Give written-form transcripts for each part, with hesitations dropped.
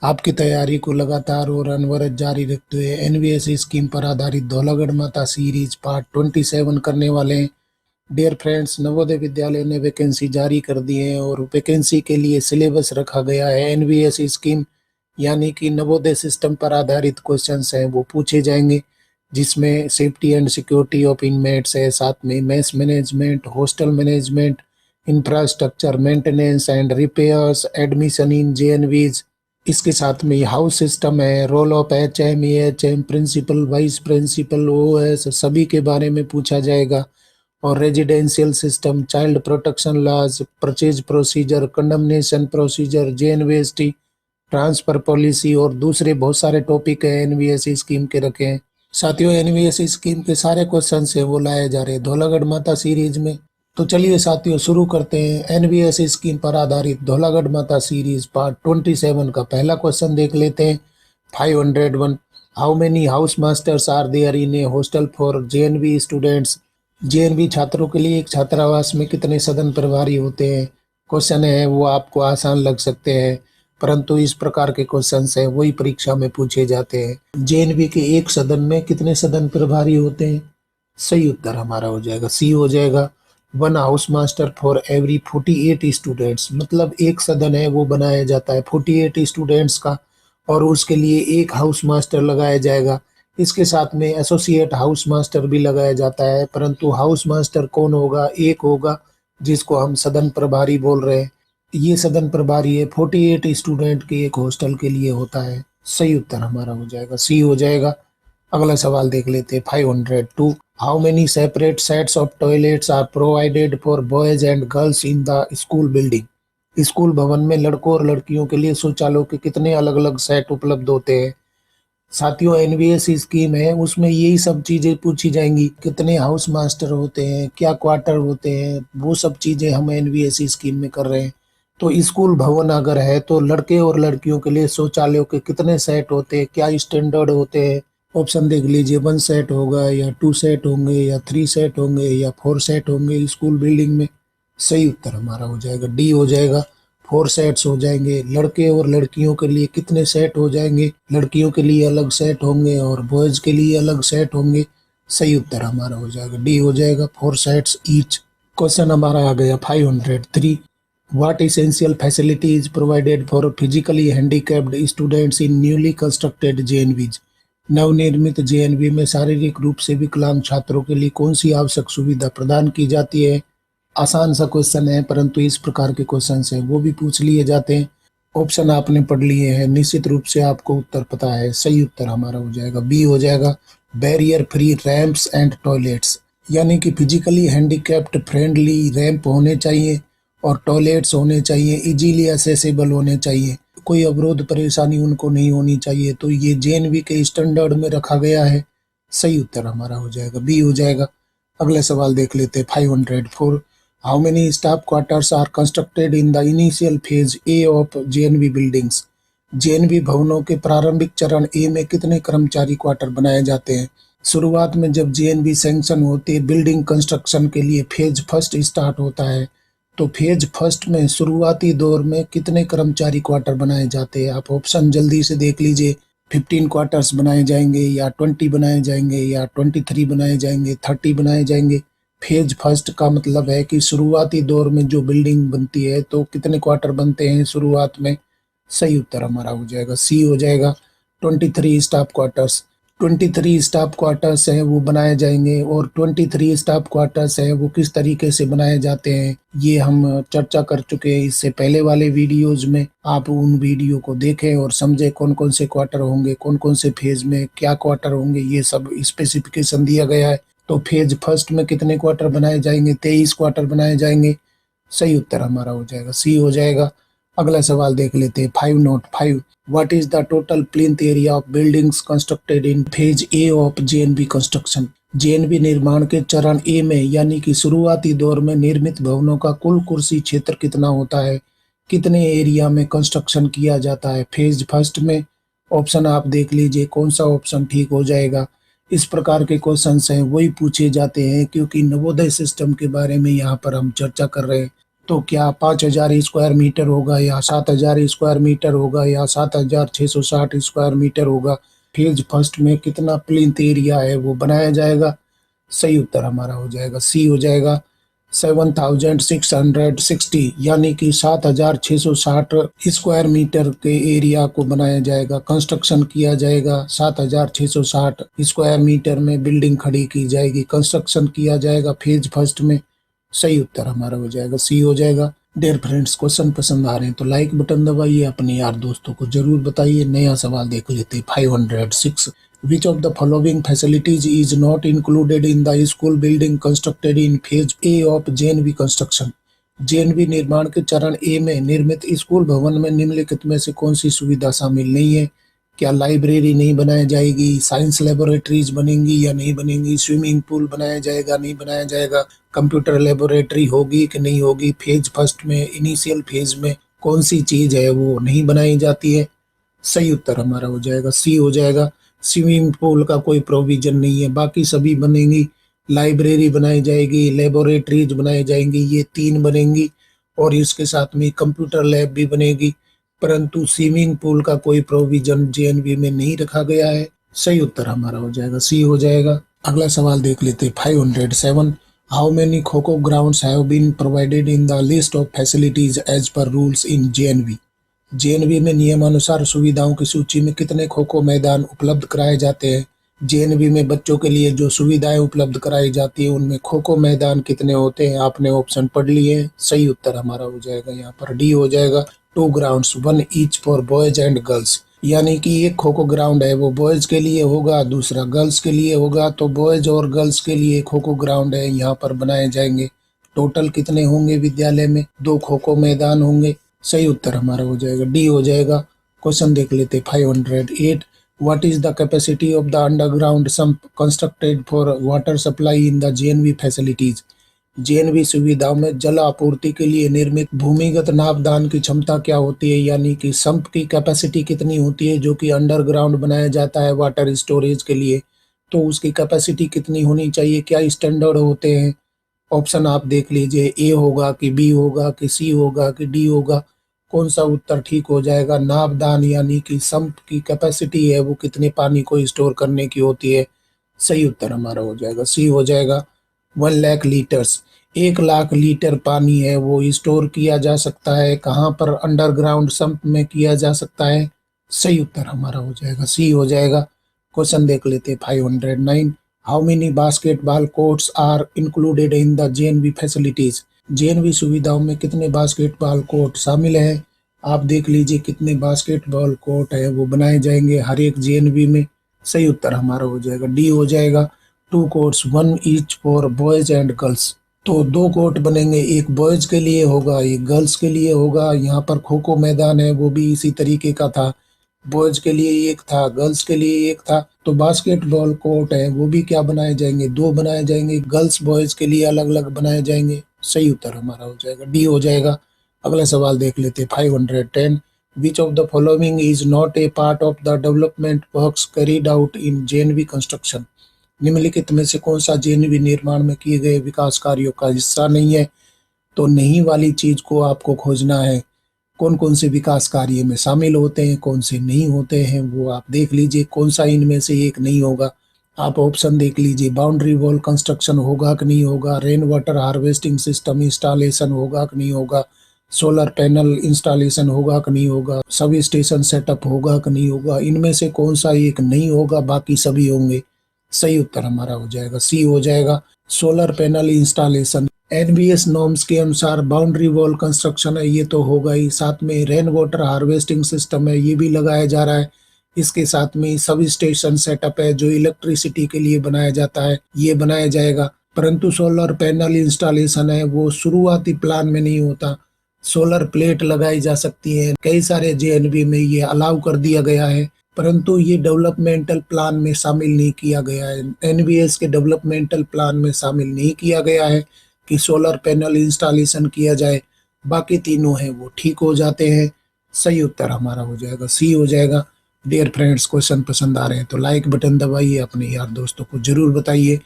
आपकी तैयारी को लगातार और अनवरत जारी रखते हुए एनवीएसई स्कीम पर आधारित धौलागढ़ माता सीरीज पार्ट 27 करने वाले हैं। डियर फ्रेंड्स, नवोदय विद्यालय ने वैकेंसी जारी कर दी है और वैकेंसी के लिए सिलेबस रखा गया है। एनवीएसई स्कीम यानी कि नवोदय सिस्टम पर आधारित क्वेश्चंस हैं वो पूछे जाएंगे, जिसमें safety and security of inmates है, साथ में mess management, hostel management, infrastructure maintenance and repairs, admission in JNVs. इसके साथ में हाउस सिस्टम है, role of HM, AHM, principal, vice principal, OS, सभी के बारे में पूछा जाएगा। और residential system, child protection laws, purchase procedure, condemnation procedure, JNVST, transfer policy और दूसरे बहुत सारे टॉपिक है एनवीएसई स्कीम के रखे हैं। साथियों, एनवीएसई स्कीम के सारे क्वेश्चन है वो लाए जा रहे हैं धौलागढ़ माता सीरीज में। तो चलिए साथियों, शुरू करते हैं। एनवीएसई स्कीम पर आधारित धौलागढ़ माता सीरीज पार्ट 27 का पहला क्वेश्चन देख लेते हैं। 501, how many house masters are there in a hostel for JNV students? JNV छात्रों के लिए एक छात्रावास में कितने सदन प्रभारी होते हैं? क्वेश्चन है वो आपको आसान लग सकते हैं, परंतु इस प्रकार के क्वेश्चन है वही परीक्षा में पूछे जाते हैं। जेएनवी के एक सदन में कितने सदन प्रभारी होते हैं? सही उत्तर हमारा हो जाएगा सी हो जाएगा। 1 house master for every 48 students, मतलब एक सदन है वो बनाया जाता है 48 स्टूडेंट्स का, और उसके लिए एक हाउस मास्टर लगाया जाएगा। इसके साथ में एसोसिएट हाउस मास्टर भी लगाया जाता है, परंतु हाउस मास्टर कौन होगा? एक होगा, जिसको हम सदन प्रभारी बोल रहे हैं। ये सदन प्रभारी है 48 स्टूडेंट के एक हॉस्टल के लिए होता है। सही उत्तर हमारा हो जाएगा सी हो जाएगा। अगला सवाल देख लेते हैं। 502, how many separate sets of toilets are provided for boys and girls in the school building? School भवन में लड़कों और लड़कियों के लिए शौचालयों के कितने अलग अलग सेट उपलब्ध होते हैं? साथियों, एनवीएसई स्कीम है उसमें यही सब चीजें पूछी जाएंगी। कितने हाउस मास्टर होते हैं, क्या क्वार्टर होते हैं, वो सब चीजें हम एनवीएसई स्कीम में कर रहे हैं। तो स्कूल भवन अगर है तो लड़के और लड़कियों के लिए शौचालयों के कितने सेट होते हैं, क्या स्टैंडर्ड होते हैं? ऑप्शन देख लीजिए, 1 सेट होगा या 2 सेट होंगे या 3 सेट होंगे या 4 सेट होंगे स्कूल बिल्डिंग में? सही उत्तर हमारा हो जाएगा डी हो जाएगा। 4 सेट्स हो जाएंगे। लड़के और लड़कियों के लिए कितने सेट हो जाएंगे? लड़कियों के लिए अलग सेट होंगे और बॉयज के लिए अलग सेट होंगे। सही उत्तर हमारा हो जाएगा डी हो जाएगा, 4 सेट्स ईच। क्वेश्चन हमारा आ गया 503, what essential facility is provided for physically handicapped students in newly constructed JNVs? नवनिर्मित जेएनवी में शारीरिक रूप से विकलांग छात्रों के लिए कौन सी आवश्यक सुविधा प्रदान की जाती है? आसान सा क्वेश्चन है, परंतु इस प्रकार के क्वेश्चन है वो भी पूछ लिए जाते हैं। ऑप्शन आपने पढ़ लिए हैं, निश्चित रूप से आपको उत्तर पता है। सही उत्तर हमारा हो जाएगा बी हो जाएगा, barrier free ramps and toilets, यानी कि फिजिकली हैंडीकैप्ड फ्रेंडली रैंप होने चाहिए और टॉयलेट्स होने चाहिए, इजीली असेसेबल होने चाहिए, कोई अवरोध परेशानी उनको नहीं होनी चाहिए। तो ये जेएनवी के स्टैंडर्ड में रखा गया है। सही उत्तर हमारा हो जाएगा बी हो जाएगा। अगला सवाल देख लेते हैं। 504, how many staff quarters are constructed in the initial phase A of JNV buildings? JNV भवनों के प्रारंभिक चरण ए में कितने कर्मचारी क्वार्टर बनाए जाते हैं? शुरुआत में जब जेएनवी सैंक्शन होती है, बिल्डिंग कंस्ट्रक्शन के लिए फेज फर्स्ट स्टार्ट होता है, तो फेज फर्स्ट में शुरुआती दौर में कितने कर्मचारी क्वार्टर बनाए जाते हैं? आप ऑप्शन जल्दी से देख लीजिए। 15 क्वार्टर्स बनाए जाएंगे या 20 बनाए जाएंगे या 23 बनाए जाएंगे, 30 बनाए जाएंगे? फेज फर्स्ट का मतलब है कि शुरुआती दौर में जो बिल्डिंग बनती है तो कितने क्वार्टर बनते हैं शुरुआत में? सही उत्तर हमारा हो जाएगा सी हो जाएगा, 23 स्टाफ क्वार्टर्स। 23 स्टाफ क्वार्टर्स हैं वो बनाए जाएंगे, और 23 स्टाफ क्वार्टर्स हैं वो किस तरीके से बनाए जाते हैं ये हम चर्चा कर चुके हैं इससे पहले वाले वीडियोज में। आप उन वीडियो को देखें और समझे कौन कौन से क्वार्टर होंगे, कौन कौन से फेज में क्या क्वार्टर होंगे, ये सब स्पेसिफिकेशन दिया गया है। तो फेज फर्स्ट में कितने क्वार्टर बनाए जाएंगे? 23 क्वार्टर बनाए जाएंगे। सही उत्तर हमारा हो जाएगा सी हो जाएगा। अगला सवाल देख लेते हैं। 505, what is the total plinth area of buildings constructed in phase A of JNV construction? JNV निर्माण के चरण ए में यानी कि शुरुआती दौर में निर्मित भवनों का कुल कुर्सी क्षेत्र कितना होता है? कितने एरिया में कंस्ट्रक्शन किया जाता है फेज फर्स्ट में? ऑप्शन आप देख लीजिए कौन सा ऑप्शन ठीक हो जाएगा। इस प्रकार के क्वेश्चन हैं वही पूछे जाते हैं, क्योंकि नवोदय सिस्टम के बारे में यहाँ पर हम चर्चा कर रहे हैं। तो क्या 5,000 स्क्वायर मीटर होगा या 7,000 स्क्वायर मीटर होगा या 7,660 स्क्वायर मीटर होगा? फेज फर्स्ट में कितना प्लिंथ एरिया है वो बनाया जाएगा? सही उत्तर हमारा हो जाएगा सी हो जाएगा 7,660, यानी कि 7,660 स्क्वायर मीटर के एरिया को बनाया जाएगा, कंस्ट्रक्शन किया जाएगा। 7,660 स्क्वायर मीटर में बिल्डिंग खड़ी की जाएगी, कंस्ट्रक्शन किया जाएगा फेज फर्स्ट में। सही उत्तर हमारा हो जाएगा सी हो जाएगा। डियर फ्रेंड्स, क्वेश्चन पसंद आ रहे हैं तो लाइक बटन दबाइए, अपने यार दोस्तों को जरूर बताइए। नया सवाल देख लेते 506। Which of the following facilities is not included in the school building constructed in phase A of JNV construction? JNV निर्माण के चरण ए में निर्मित स्कूल भवन में निम्नलिखित में से कौन सी सुविधा शामिल नहीं है? क्या लाइब्रेरी नहीं बनाई जाएगी, साइंस लेबोरेटरीज बनेंगी या नहीं बनेंगी, स्विमिंग पूल बनाया जाएगा नहीं बनाया जाएगा, कंप्यूटर लेबोरेटरी होगी कि नहीं होगी? फेज फर्स्ट में इनिशियल फेज में कौन सी चीज है वो नहीं बनाई जाती है? सही उत्तर हमारा हो जाएगा सी हो जाएगा। स्विमिंग पूल का कोई प्रोविजन नहीं है, बाकी सभी बनेंगी। लाइब्रेरी बनाई जाएगी, लेबोरेटरीज बनाई जाएंगी, ये 3 बनेंगी और इसके साथ में कंप्यूटर लैब भी बनेगी, परंतु स्विमिंग पूल का कोई प्रोविजन जेएनवी में नहीं रखा गया है। सही उत्तर हमारा हो जाएगा सी हो जाएगा। अगला सवाल देख लेते 507। How many kho kho grounds have been provided in the list of facilities as per rules in JNV? JNV में नियमानुसार सुविधाओं की सूची में कितने खो खो मैदान उपलब्ध कराए जाते हैं? जेएनवी में बच्चों के लिए जो सुविधाएं उपलब्ध कराई जाती है उनमें खो खो मैदान कितने होते हैं? आपने ऑप्शन पढ़ लिए हैं। सही उत्तर हमारा हो जाएगा यहाँ पर डी हो जाएगा 2 grounds, 1 each for boys and girls, यानी कि एक खो खो ग्राउंड है वो बॉयज के लिए होगा, दूसरा गर्ल्स के लिए होगा। तो बॉयज और गर्ल्स के लिए खो खो ग्राउंड है यहाँ पर बनाए जाएंगे। टोटल कितने होंगे विद्यालय में? 2 खो खो मैदान होंगे। सही उत्तर हमारा हो जाएगा डी हो जाएगा। क्वेश्चन देख लेते 508। What is the capacity of the underground sump constructed for water supply in the JNV facilities? JNV सुविधाओं में जल आपूर्ति के लिए निर्मित भूमिगत नापदान की क्षमता क्या होती है, यानी कि सम्प की कैपेसिटी कितनी होती है जो कि अंडरग्राउंड बनाया जाता है वाटर स्टोरेज के लिए, तो उसकी कैपेसिटी कितनी होनी चाहिए? क्या स्टैंडर्ड होते हैं? ऑप्शन आप देख लीजिए, ए होगा कि बी होगा कि सी होगा कि डी होगा? कौन सा उत्तर ठीक हो जाएगा? नापदान यानी कि सम्प की कैपेसिटी है वो कितने पानी को स्टोर करने की होती है? सही उत्तर हमारा हो जाएगा सी हो जाएगा 1 लाख लीटर्स। 1 लाख लीटर पानी है वो स्टोर किया जा सकता है। कहाँ पर? अंडरग्राउंड सम्प में किया जा सकता है। सही उत्तर हमारा हो जाएगा सी हो जाएगा। क्वेश्चन देख लेते 509। How many basketball courts are included in the JNV facilities? JNV सुविधाओं में कितने बास्केटबॉल कोर्ट शामिल है? आप देख लीजिए कितने बास्केटबॉल कोर्ट है वो बनाए जाएंगे हर एक जेएनवी में। सही उत्तर हमारा हो जाएगा डी हो जाएगा 2 courts, 1 each for boys and girls. तो 2 कोर्ट बनेंगे, एक बॉयज के लिए होगा एक गर्ल्स के लिए होगा। यहाँ पर खो खो मैदान है वो भी इसी तरीके का था, बॉयज के लिए एक था, गर्ल्स के लिए एक था। तो बास्केटबॉल कोर्ट है वो भी क्या बनाए जाएंगे? 2 बनाए जाएंगे, गर्ल्स बॉयज के लिए अलग अलग बनाए जाएंगे। सही उत्तर हमारा हो जाएगा डी हो जाएगा। अगला सवाल देख लेते 510। Which of the following is not a part of the development works carried out in JNV construction? निम्नलिखित में से कौन सा जेएनवी निर्माण में किए गए विकास कार्यों का हिस्सा नहीं है? तो नहीं वाली चीज को आपको खोजना है। कौन कौन से विकास कार्य में शामिल होते हैं, कौन से नहीं होते हैं, वो आप देख लीजिए कौन सा इनमें से एक नहीं होगा। आप ऑप्शन देख लीजिए, बाउंड्री वॉल कंस्ट्रक्शन होगा कि नहीं होगा, rain water harvesting system installation होगा कि नहीं होगा, सोलर पैनल इंस्टॉलेशन होगा कि नहीं होगा, सब स्टेशन सेटअप होगा कि नहीं होगा। इनमें से कौन सा एक नहीं होगा, बाकी सभी होंगे। सही उत्तर हमारा हो जाएगा सी हो जाएगा solar panel installation. NBS norms के अनुसार बाउंड्री वॉल कंस्ट्रक्शन है ये तो होगा ही, साथ में रेन वाटर हार्वेस्टिंग सिस्टम है ये भी लगाया जा रहा है। इसके साथ में सब स्टेशन सेटअप है जो इलेक्ट्रिसिटी के लिए बनाया जाता है ये बनाया जाएगा। परंतु सोलर पैनल इंस्टॉलेशन है वो शुरुआती प्लान में नहीं होता। सोलर प्लेट लगाई जा सकती है, कई सारे जेएनवी में ये अलाउ कर दिया गया है, परंतु ये डेवलपमेंटल प्लान में शामिल नहीं किया गया है। एनबीएस के डेवलपमेंटल प्लान में शामिल नहीं किया गया है कि सोलर पैनल इंस्टॉलेशन किया जाए। बाकी तीनों हैं वो ठीक हो जाते हैं। सही उत्तर हमारा हो जाएगा सी हो जाएगा। डियर फ्रेंड्स, क्वेश्चन पसंद आ रहे हैं तो लाइक बटन दबाइए, अपने यार दोस्तों को जरूर बताइए।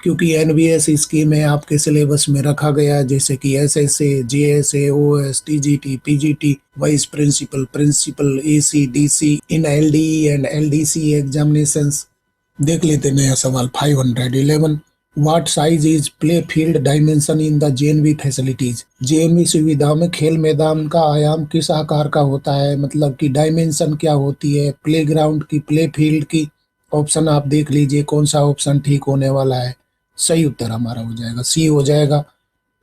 क्योंकि एनवीएस स्कीम में आपके सिलेबस में रखा गया है, जैसे कि SSA, JSA, OS, TGT, PGT, vice principal, principal, AC, DC in LDE and LDC examinations. देख लेते नया सवाल 511। What size is play field dimension in the JNV facilities? JNV सुविधाओं में खेल मैदान का आयाम किस आकार का होता है, मतलब कि डायमेंशन क्या होती है प्ले ग्राउंड की, प्ले फील्ड की। ऑप्शन आप देख लीजिए कौन सा ऑप्शन ठीक होने वाला है। सही उत्तर हमारा हो जाएगा सी हो जाएगा।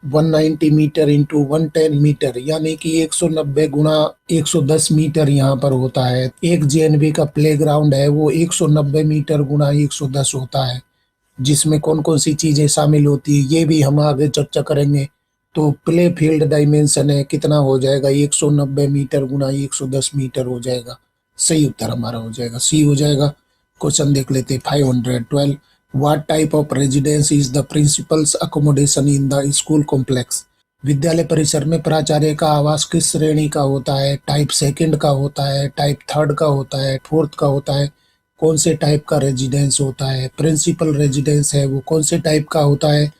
190 मीटर इंटू 110 मीटर, यानी कि 190 गुणा 110 मीटर यहाँ पर होता है। एक जेएनवी का प्ले ग्राउंड है वो 190 मीटर गुणा 110 होता है, जिसमें कौन कौन सी चीजें शामिल होती है ये भी हम आगे चर्चा करेंगे। तो प्ले फील्ड डायमेंशन है कितना हो जाएगा, 190 मीटर गुणा 110 मीटर हो जाएगा। सही उत्तर हमारा हो जाएगा सी हो जाएगा। क्वेश्चन देख लेते 512। What type of residence is the principles accommodation in the school complex? विद्यालय परिसर में प्राचार्य का आवास किस श्रेणी का होता है? टाइप सेकंड का होता है, टाइप थर्ड का होता है, फोर्थ का होता है? कौन से टाइप का रेजिडेंस होता है? प्रिंसिपल रेजिडेंस है वो कौन से टाइप का होता है?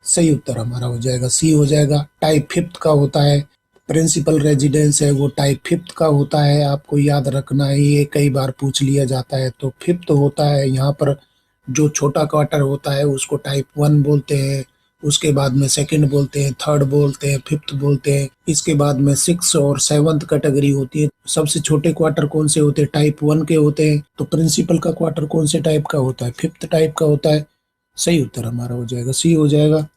सही उत्तर हमारा हो जाएगा सी हो जाएगा। टाइप फिफ्थ का होता है। प्रिंसिपल रेजिडेंस है वो टाइप फिफ्थ का होता है, आपको याद रखना है, ये कई बार पूछ लिया जाता है। तो फिफ्थ होता है यहाँ पर। जो छोटा क्वार्टर होता है उसको टाइप 1 बोलते हैं, उसके बाद में सेकंड बोलते हैं, थर्ड बोलते हैं, फिफ्थ बोलते हैं, इसके बाद में सिक्स और सेवंथ कैटेगरी होती है। सबसे छोटे क्वार्टर कौन से होते हैं? टाइप 1 के होते हैं। तो प्रिंसिपल का क्वार्टर कौन से टाइप का होता है? फिफ्थ टाइप का होता है। सही उत्तर हमारा हो जाएगा सी हो जाएगा।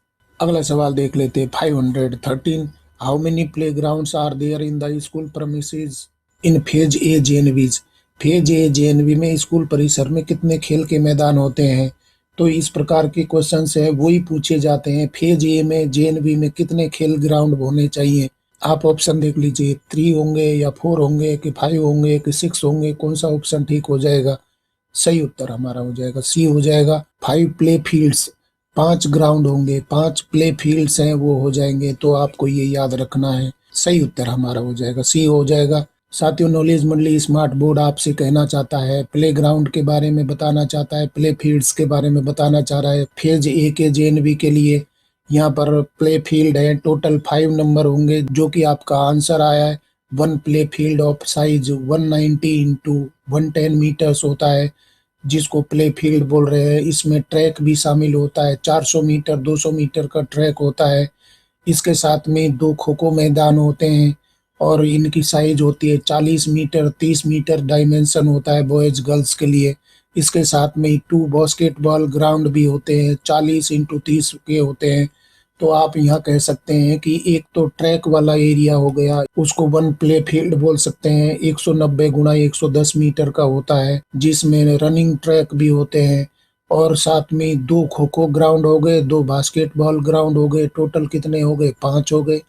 अगला सवाल देख लेते हैं 513। How many play ground are there in the school premises in phase A JNVs? Phase A JNV में स्कूल परिसर में कितने खेल के मैदान होते हैं? तो इस प्रकार के क्वेश्चन है वही पूछे जाते हैं। फेज ए में जेएनवी में कितने खेल ग्राउंड होने चाहिए? आप ऑप्शन देख लीजिए, 3 होंगे या 4 होंगे कि 5 होंगे कि 6 होंगे, कौन सा ऑप्शन ठीक हो जाएगा? सही उत्तर हमारा हो जाएगा सी हो जाएगा। 5 प्ले फील्ड्स, 5 ग्राउंड होंगे, 5 प्ले फील्ड्स हैं वो हो जाएंगे, तो आपको ये याद रखना है। सही उत्तर हमारा हो जाएगा सी हो जाएगा। साथियों, नॉलेज मंडली स्मार्ट बोर्ड आपसे कहना चाहता है, प्ले ग्राउंड के बारे में बताना चाहता है, प्ले फील्ड्स के बारे में बताना चाह रहा है। फेज ए के जेएनवी के लिए यहाँ पर प्ले फील्ड है, टोटल 5 नंबर होंगे, जो कि आपका आंसर आया है। 1 play field of size 190 into 110 metres होता है, जिसको प्ले फील्ड बोल रहे हैं। इसमें ट्रैक भी शामिल होता है, 400 मीटर 200 मीटर का ट्रैक होता है। इसके साथ में 2 खो खो मैदान होते हैं और इनकी साइज होती है 40 मीटर 30 मीटर डायमेंशन होता है बॉयज गर्ल्स के लिए। इसके साथ में 2 बास्केटबॉल ग्राउंड भी होते हैं, 40 इंटू 30 के होते हैं। तो आप यहाँ कह सकते हैं कि एक तो ट्रैक वाला एरिया हो गया, उसको 1 प्ले फील्ड बोल सकते हैं। 190 गुणा 110 मीटर का होता है, जिसमें रनिंग ट्रैक भी होते हैं, और साथ में 2 खो खो ग्राउंड हो गए, 2 बास्केटबॉल ग्राउंड हो गए। टोटल कितने हो गए? 5 हो गए।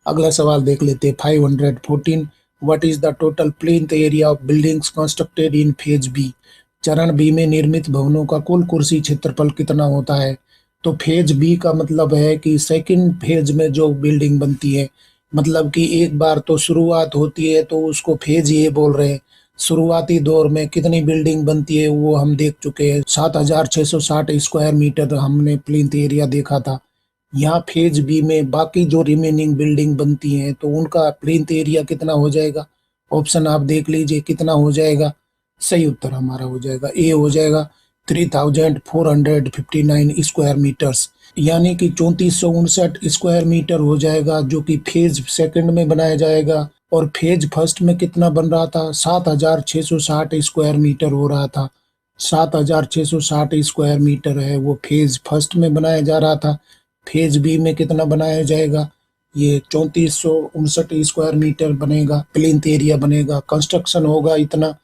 अगला सवाल देख लेते हैं 514। What is the total plinth area of buildings constructed in phase B? चरण बी में निर्मित भवनों का कुल कुर्सी क्षेत्रफल कितना होता है? तो फेज बी का मतलब है कि सेकंड फेज में जो बिल्डिंग बनती है, मतलब कि एक बार तो शुरुआत होती है तो उसको फेज ए बोल रहे हैं। शुरुआती दौर में कितनी बिल्डिंग बनती है वो हम देख चुके हैं, 7660 स्क्वायर मीटर हमने प्लिंथ एरिया देखा था। यहाँ फेज बी में बाकी जो रिमेनिंग बिल्डिंग बनती हैं तो उनका प्लिंथ एरिया कितना हो जाएगा? ऑप्शन आप देख लीजिए कितना हो जाएगा। सही उत्तर हमारा हो जाएगा ए हो जाएगा, 3459 स्क्वायर मीटर्स, यानी कि 3459 स्क्वायर मीटर हो जाएगा, जो कि फेज सेकंड में बनाया जाएगा। और फेज फर्स्ट में कितना बन रहा था? 7660 स्क्वायर मीटर हो रहा था। 7660 स्क्वायर मीटर है वो फेज फर्स्ट में बनाया जा रहा था। फेज बी में कितना बनाया जाएगा? ये 3459 स्क्वायर मीटर बनेगा, प्लिंथ एरिया बनेगा, कंस्ट्रक्शन होगा इतना।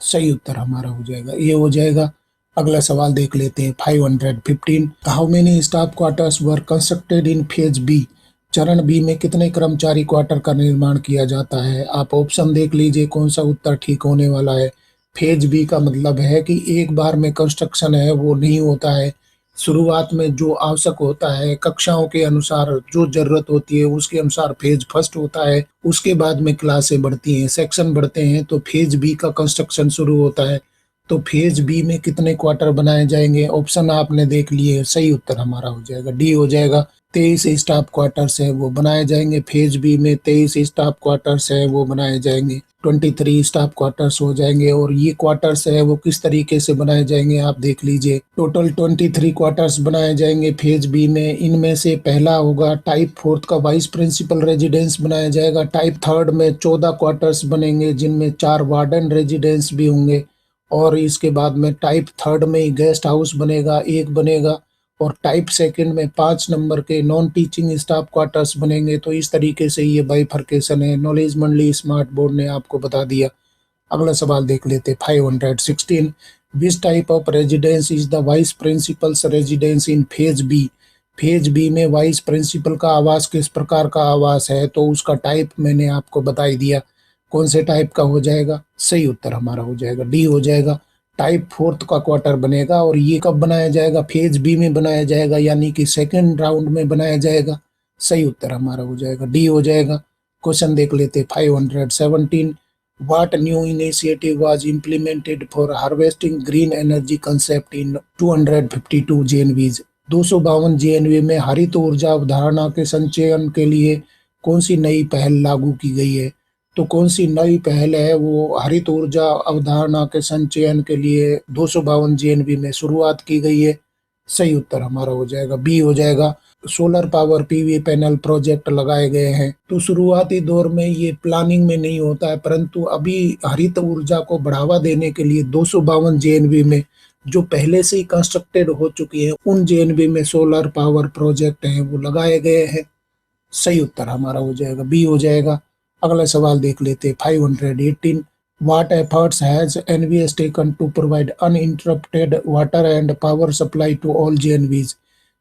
सही उत्तर हमारा हो जाएगा ये हो जाएगा। अगला सवाल देख लेते हैं 515। How many staff quarters were constructed in phase B? चरण बी में कितने कर्मचारी क्वार्टर का निर्माण किया जाता है? आप ऑप्शन देख लीजिए कौन सा उत्तर ठीक होने वाला है। फेज बी का मतलब है कि एक बार में कंस्ट्रक्शन है वो नहीं होता है। शुरुआत में जो आवश्यक होता है, कक्षाओं के अनुसार जो जरूरत होती है उसके अनुसार फेज फर्स्ट होता है। उसके बाद में क्लासें बढ़ती हैं, सेक्शन बढ़ते हैं, तो फेज बी का कंस्ट्रक्शन शुरू होता है। तो फेज बी में कितने क्वार्टर बनाए जाएंगे? ऑप्शन आपने देख लिए, सही उत्तर हमारा हो जाएगा डी हो जाएगा। 23 स्टाफ क्वार्टर्स है वो बनाए जाएंगे फेज बी में। 23 स्टाफ क्वार्टर्स है वो बनाए जाएंगे। 23 स्टाफ क्वार्टर्स हो जाएंगे। और ये क्वार्टर्स है वो किस तरीके से बनाए जाएंगे आप देख लीजिए। टोटल 23 क्वार्टर्स बनाए जाएंगे फेज बी में। इनमें से पहला होगा टाइप फोर्थ का वाइस प्रिंसिपल रेजिडेंस बनाया जाएगा। टाइप थर्ड में 14 क्वार्टर्स बनेंगे जिनमें 4 वार्डन रेजिडेंस भी होंगे। और इसके बाद में टाइप थर्ड में ही गेस्ट हाउस बनेगा, एक बनेगा। और टाइप सेकंड में 5 नंबर के नॉन टीचिंग स्टाफ क्वार्टर्स बनेंगे। तो इस तरीके से ये बाइफरकेशन है। नॉलेज मंडली स्मार्ट बोर्ड ने आपको बता दिया। अगला सवाल देख लेते 516। Which type of residence is the vice principal's residence in phase B? Phase B में वाइस प्रिंसिपल का आवास किस प्रकार का आवास है? तो उसका टाइप मैंने आपको बता ही दिया। कौन से टाइप का हो जाएगा? सही उत्तर हमारा हो जाएगा डी हो जाएगा। टाइप फोर्थ का क्वार्टर बनेगा। और ये कब बनाया जाएगा? फेज बी में बनाया जाएगा, यानी कि सेकेंड राउंड में बनाया जाएगा। सही उत्तर हमारा हो जाएगा डी हो जाएगा। क्वेश्चन देख लेते 517। What new initiative was implemented for harvesting green energy concept in 252 JNVs? 252 JNV में हरित ऊर्जा अवधारणा के संचयन के लिए कौन सी नई पहल लागू की गई है? तो कौन सी नई पहल है वो हरित ऊर्जा अवधारणा के संचयन के लिए 252 JNV में शुरुआत की गई है? सही उत्तर हमारा हो जाएगा बी हो जाएगा। Solar power PV panel project लगाए गए हैं। तो शुरुआती दौर में ये प्लानिंग में नहीं होता है, परंतु अभी हरित ऊर्जा को बढ़ावा देने के लिए 252 जेएनवी में जो पहले से ही कंस्ट्रक्टेड हो चुकी है उन जेएनवी में सोलर पावर प्रोजेक्ट हैं वो लगाए गए हैं। सही उत्तर हमारा हो जाएगा बी हो जाएगा। अगला सवाल देख लेते 518। What efforts has NVS taken to provide uninterrupted water and power supply to all JNVs?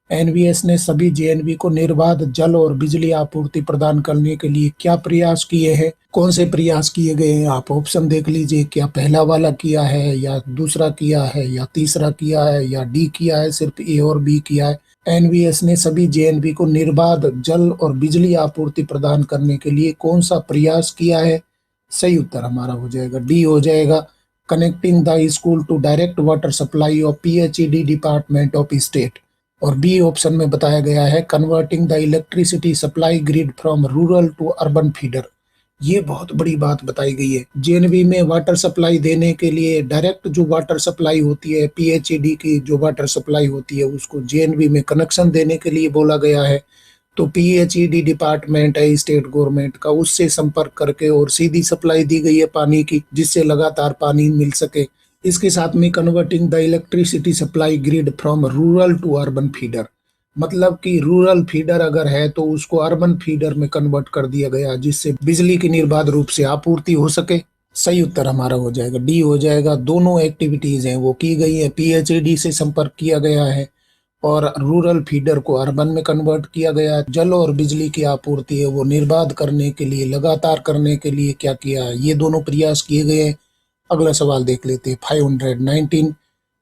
NVS ने सभी जेएनवी को निर्बाध जल और बिजली आपूर्ति प्रदान करने के लिए क्या प्रयास किए हैं? कौन से प्रयास किए गए हैं? आप ऑप्शन देख लीजिए। क्या पहला वाला किया है, या दूसरा किया है, या तीसरा किया है, या डी किया है, सिर्फ ए और बी किया है? एनवीएस ने सभी जेएनवी को निर्बाध जल और बिजली आपूर्ति प्रदान करने के लिए कौन सा प्रयास किया है? सही उत्तर हमारा हो जाएगा डी हो जाएगा। Connecting the school to direct water supply of PHED department of state. और बी ऑप्शन में बताया गया है converting the electricity supply grid from rural to urban feeder. ये बहुत बड़ी बात बताई गई है। जेएनवी में वाटर सप्लाई देने के लिए डायरेक्ट जो वाटर सप्लाई होती है, पीएचईडी की जो वाटर सप्लाई होती है, उसको जेएनवी में कनेक्शन देने के लिए बोला गया है। तो पीएचईडी डिपार्टमेंट है स्टेट गवर्नमेंट का, उससे संपर्क करके और सीधी सप्लाई दी गई है पानी की, जिससे लगातार पानी मिल सके। इसके साथ में converting the electricity supply grid from rural to urban feeder, मतलब कि रूरल फीडर अगर है तो उसको अर्बन फीडर में कन्वर्ट कर दिया गया, जिससे बिजली की निर्बाध रूप से आपूर्ति हो सके। सही उत्तर हमारा हो जाएगा डी हो जाएगा। दोनों एक्टिविटीज हैं वो की गई है। पीएचईडी से संपर्क किया गया है और रूरल फीडर को अर्बन में कन्वर्ट किया गया। जल और बिजली की आपूर्ति है वो निर्बाध करने के लिए, लगातार करने के लिए क्या किया है? ये दोनों प्रयास किए गए हैं। अगला सवाल देख लेते हैं 519।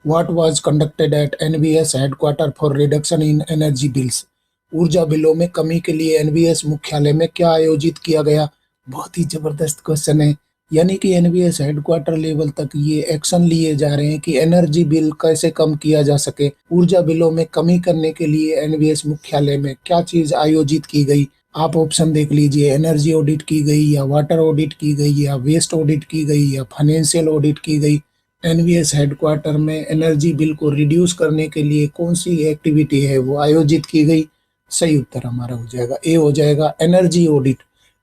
What was conducted at NVS headquarter for reduction in energy bills? ऊर्जा बिलों में कमी के लिए एनवीएस मुख्यालय में क्या आयोजित किया गया? बहुत ही जबरदस्त क्वेश्चन है। यानी कि एनवीएस हेडक्वार्टर लेवल तक ये एक्शन लिए जा रहे हैं कि एनर्जी बिल कैसे कम किया जा सके। ऊर्जा बिलों में कमी करने के लिए एनवीएस मुख्यालय में क्या चीज आयोजित की गई? आप ऑप्शन देख लीजिए। एनर्जी ऑडिट की गई, या वाटर ऑडिट की गई, या वेस्ट ऑडिट की गई, या फाइनेंशियल ऑडिट की गई? एनवीएस हेडक्वार्टर में एनर्जी बिल को रिड्यूस करने के लिए कौन सी एक्टिविटी है वो आयोजित की गई? सही उत्तर हमारा हो जाएगा ए हो जाएगा, एनर्जी ऑडिट।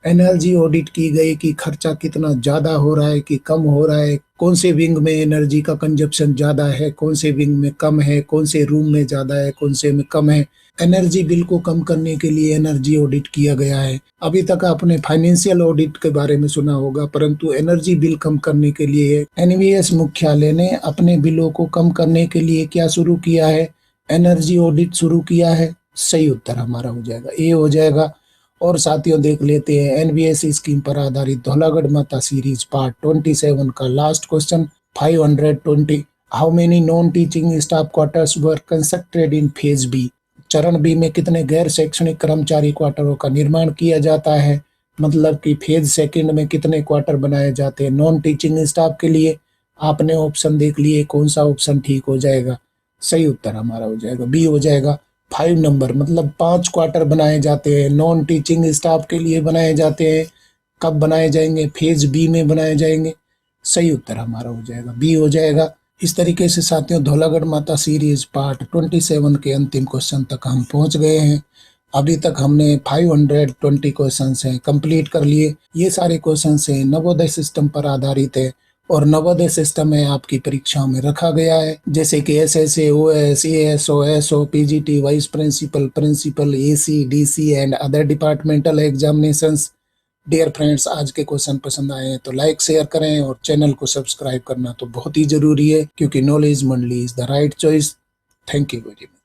एनर्जी ऑडिट की गई कि खर्चा कितना ज़्यादा हो रहा है कि कम हो रहा है, कौन से विंग में एनर्जी का कंजप्शन ज़्यादा है, कौन से विंग में कम है, कौन से रूम में ज़्यादा है, कौन से में कम है। एनर्जी बिल को कम करने के लिए एनर्जी ऑडिट किया गया है। अभी तक आपने फाइनेंशियल ऑडिट के बारे में सुना होगा, परंतु एनर्जी बिल कम करने के लिए एनवीएस मुख्यालय ने अपने बिलों को कम करने के लिए क्या शुरू किया है? एनर्जी ऑडिट शुरू किया है। सही उत्तर हमारा हो जाएगा ए हो जाएगा। और साथियों देख लेते हैं एनवीएस स्कीम पर आधारित धौलागढ़ माता सीरीज पार्ट 27 का last question 520। How many non teaching staff quarters were constructed in phase B? चरण बी में कितने गैर शैक्षणिक कर्मचारी क्वार्टरों का निर्माण किया जाता है? मतलब कि फेज सेकंड में कितने क्वार्टर बनाए जाते हैं नॉन टीचिंग स्टाफ के लिए? आपने ऑप्शन देख लिए, कौन सा ऑप्शन ठीक हो जाएगा? सही उत्तर हमारा हो जाएगा बी हो जाएगा। 5 नंबर मतलब 5 क्वार्टर बनाए जाते हैं, नॉन टीचिंग स्टाफ के लिए बनाए जाते हैं। कब बनाए जाएंगे? फेज बी में बनाए जाएंगे। सही उत्तर हमारा हो जाएगा बी हो जाएगा। इस तरीके से साथियों धौलागढ़ माता सीरीज पार्ट 27 के अंतिम क्वेश्चन तक हम पहुंच गए हैं। अभी तक हमने 520 क्वेश्चन हैं कंप्लीट कर लिए। ये सारे क्वेश्चन हैं नवोदय सिस्टम पर आधारित है और नवोदय सिस्टम में आपकी परीक्षाओं में रखा गया है, जैसे कि SSA, OS, ASO, SO, PGT, vice principal, principal, AC, DC and other departmental examinations. Dear friends, आज के क्वेश्चन पसंद आए हैं तो लाइक शेयर करें और चैनल को सब्सक्राइब करना तो बहुत ही जरूरी है, क्योंकि नॉलेज मंडली is the right choice. Thank you very much.